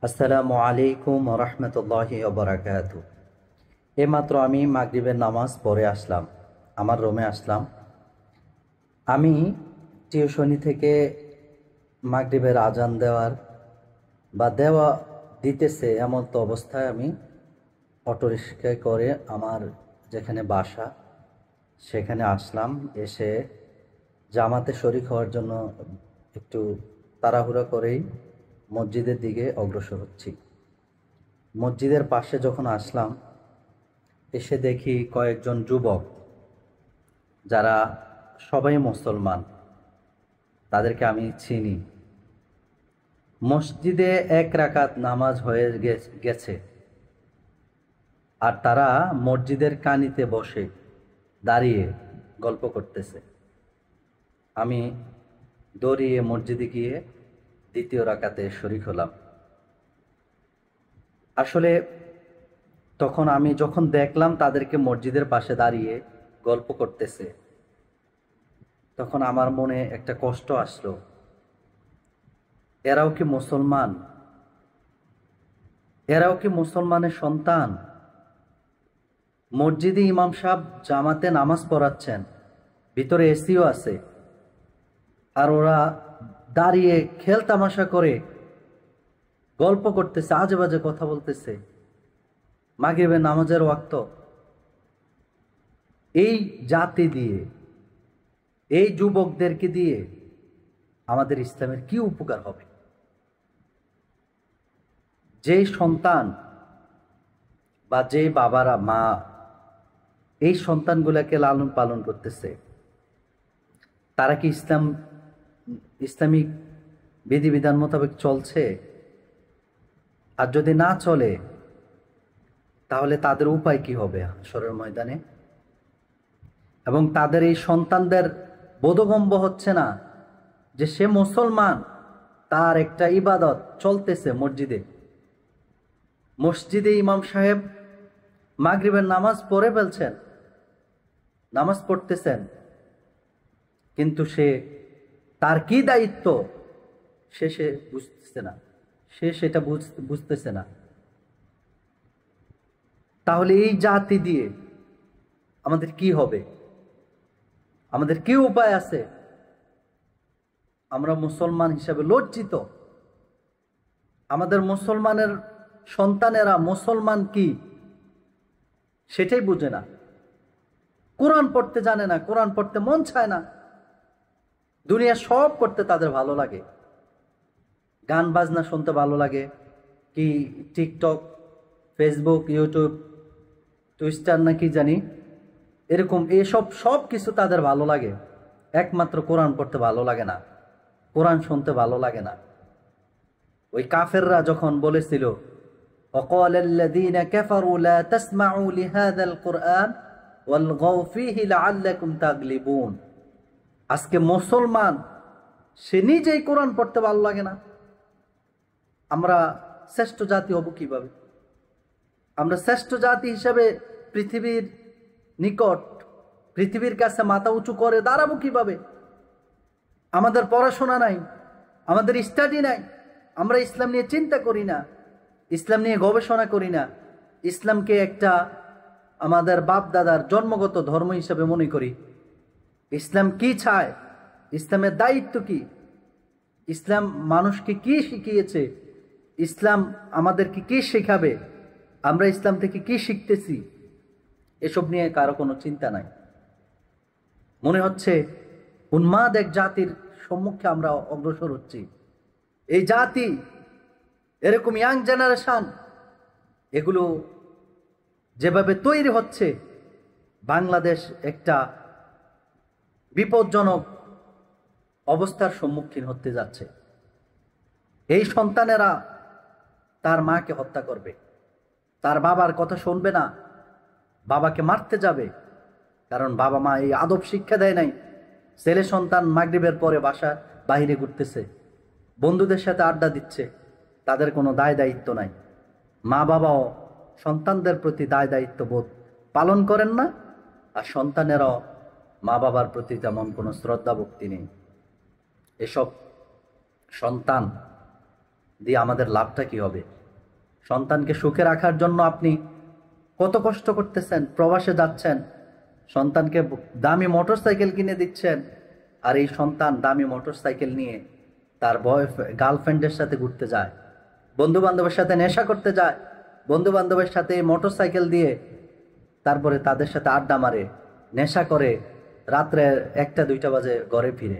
আসসালামু আলাইকুম ওয়া রাহমাতুল্লাহি ওয়া বারাকাতুহু। এইমাত্র আমি মাগরিবের নামাজ পড়ে আসলাম, আমার রুমে আসলাম। আমি টিউশনি থেকে মাগরিবের আজান দেওয়া দিতেছে এমন তো অবস্থায় আমি অটোরিক্সায় করে আমার যেখানে বাসা সেখানে আসলাম। এসে জামাতে শরীক হওয়ার জন্য একটু তাড়াহুড়া করেই মসজিদের দিকে অগ্রসর হচ্ছি। মসজিদের পাশে যখন আসলাম, এসে দেখি কয়েকজন যুবক, যারা সবাই মুসলমান, তাদেরকে আমি চিনি। মসজিদে এক রাকাত নামাজ হয়ে গেছে, আর তারা মসজিদের কানিতে বসে দাঁড়িয়ে গল্প করতেছে। আমি দৌড়িয়ে মসজিদে গিয়ে দ্বিতীয় রাকাতে শরীক হলাম। আসলে তখন আমি যখন দেখলাম তাদেরকে মসজিদের পাশে দাঁড়িয়ে গল্প করতেছে, তখন আমার মনে একটা কষ্ট আসলো। এরাও কি মুসলমান? এরাও কি মুসলমানের সন্তান? মসজিদে ইমাম সাহেব জামাতে নামাজ পড়াচ্ছেন, ভিতরে এসিও আছে, আর ওরা দাঁড়িয়ে খেল তামাশা করে গল্প করতেছে, আজে বাজে কথা বলতেছে। মাগরিবের নামাজের ওয়াক্ত। এই জাতি দিয়ে, এই যুবকদেরকে দিয়ে আমাদের ইসলামের কি উপকার হবে? যে সন্তান বা যে বাবারা, মা এই সন্তানগুলোকে লালন পালন করতেছে, তারা কি ইসলামিক বিধিবিধান মোতাবেক চলছে? আর যদি না চলে, তাহলে তাদের উপায় কি হবে হাশরের ময়দানে? এবং তাদের এই সন্তানদের বোধগম্য হচ্ছে না যে সে মুসলমান, তার একটা ইবাদত চলতেছে মসজিদে। মসজিদে ইমাম সাহেব মাগরিবের নামাজ পড়ে ফেলছেন, নামাজ পড়তেছেন, কিন্তু তার কি দায়িত্ব সে বুঝতেছে না, সেটা বুঝতেছে না। তাহলে এই জাতি দিয়ে আমাদের কি হবে? আমাদের কি উপায় আছে? আমরা মুসলমান হিসাবে লজ্জিত। আমাদের মুসলমানের সন্তানেরা মুসলমান কি সেটাই বুঝে না। কোরআন পড়তে জানে না, কোরআন পড়তে মন চায় না। দুনিয়া সব করতে তাদের ভালো লাগে, গান বাজনা শুনতে ভালো লাগে, কি টিকটক, ফেসবুক, ইউটিউব, টুইটার নাকি জানি, এরকম এসব সব কিছু তাদের ভালো লাগে। একমাত্র কোরআন পড়তে ভালো লাগে না, কোরআন শুনতে ভালো লাগে না। ওই কাফেররা যখন বলেছিল, وقال الذين كفروا لا تسمعوا لهذا القرآن والغوا فيه لعلكم تغلبون। আজকে মুসলমান সে নিজেই কোরআন পড়তে ভালো লাগে না। আমরা শ্রেষ্ঠ জাতি হব কিভাবে? আমরা শ্রেষ্ঠ জাতি হিসেবে পৃথিবীর নিকট, পৃথিবীর কাছে মাথা উঁচু করে দাঁড়াবো কিভাবে? আমাদের পড়াশোনা নাই, আমাদের স্টাডি নাই, আমরা ইসলাম নিয়ে চিন্তা করি না, ইসলাম নিয়ে গবেষণা করি না, ইসলামকে একটা আমাদের বাপ দাদার জন্মগত ধর্ম হিসেবে মনে করি। ইসলাম কি চায়? ইসলামের দায়িত্ব কি? ইসলাম মানুষকে কি শিখিয়েছে? ইসলাম আমাদেরকে কি শেখাবে? আমরা ইসলাম থেকে কি শিখতেছি? এসব নিয়ে কারো কোনো চিন্তা নাই। মনে হচ্ছে উন্মাদ এক জাতির সম্মুখে আমরা অগ্রসর হচ্ছি। এই জাতি, এরকম ইয়াং জেনারেশন, এগুলো যেভাবে তৈরি হচ্ছে, বাংলাদেশ একটা বিপজ্জনক অবস্থার সম্মুখীন হতে যাচ্ছে। এই সন্তানেরা তার মাকে হত্যা করবে, তার বাবার কথা শুনবে না, বাবাকে মারতে যাবে, কারণ বাবা মা এই আদব শিক্ষা দেয় নাই। ছেলে সন্তান মাগরিবের পরে বাসা বাহিরে ঘুরতেছে, বন্ধুদের সাথে আড্ডা দিচ্ছে, তাদের কোনো দায় দায়িত্ব নাই। মা বাবাও সন্তানদের প্রতি দায় দায়িত্ব বোধ পালন করেন না, আর সন্তানেরাও মা বাবার প্রতি তেমন কোনো শ্রদ্ধা ভক্তি নেই। এসব সন্তান দিয়ে আমাদের লাভটা কি হবে? সন্তানকে সুখে রাখার জন্য আপনি কত কষ্ট করতেছেন, প্রবাসে যাচ্ছেন, সন্তানকে দামি মোটরসাইকেল কিনে দিচ্ছেন, আর এই সন্তান দামি মোটরসাইকেল নিয়ে তার গার্লফ্রেন্ডের সাথে ঘুরতে যায়, বন্ধু বান্ধবের সাথে নেশা করতে যায়, বন্ধু বান্ধবের সাথে মোটরসাইকেল দিয়ে তারপরে তাদের সাথে আড্ডা মারে, নেশা করে, রাত্রে 1টা 2টা বাজে ঘরে ফিরে।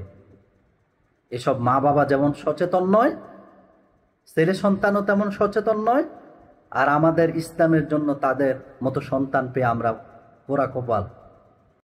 এসব মা বাবা যেমন সচেতন নয়, ছেলে সন্তানও তেমন সচেতন নয়, আর আমাদের ইসলামের জন্য তাদের মতো সন্তান পেয়ে আমরা পোড়া কপাল।